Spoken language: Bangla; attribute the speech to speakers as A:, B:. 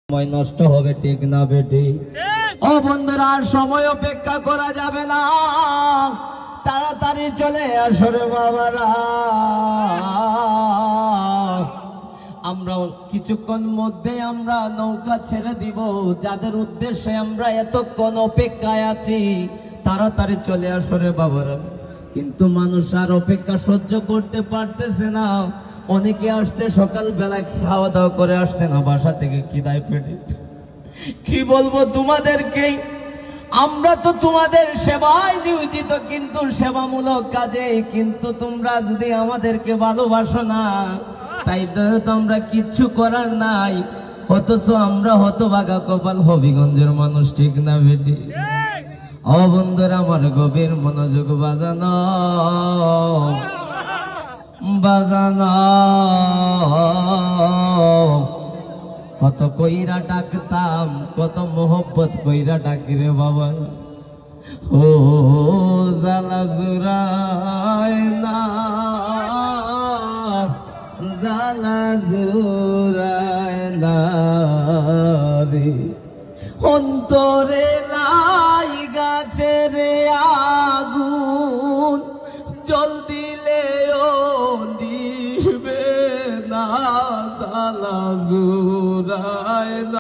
A: সময় নষ্ট হবে, ঠিক না বেটি? ও বন্ধুরা, আর সময় অপেক্ষা করা যাবে না, তাড়াতাড়ি চলে আসো রে বাবারা। আমরা কিছুক্ষণ মধ্যে আমরা নৌকা ছেড়ে দিব, যাদের উদ্দেশ্যে আমরা এতক্ষণ অপেক্ষায় আছি, তাড়াতাড়ি চলে আসো রে বাবারা। কিন্তু মানুষ আর অপেক্ষা সহ্য করতে পারতেছে না। অনেকে আসছে সকালবেলা, খাওয়া দাওয়া করে আসছে না বাসা থেকে, খিদায় পেটে। কি বলবো তোমাদেরকে, আমরা তো তোমাদের সেবায় নিয়োজিত, কিন্তু সেবামূলক কাজে। কিন্তু তোমরা যদি আমাদেরকে ভালোবাসো না, তাই তো তোমরা কিচ্ছু করার নাই। অথচ আমরা হতভাগা কপাল হবিগঞ্জের মানুষ, ঠিক না বেটি? ও বন্ধুরা, আমার গভীর মনোযোগ বাজানো বাজানো। কত কইরা ডাকতাম, কত মোহব্বত কইরা ডাকি রে বাবা। ও জালা জুরায় না, জালা জুরায় না রে, অন্তরে লাই গাছে রে আগুন, জল দিলেও নিবে না, জালা জুরায় না।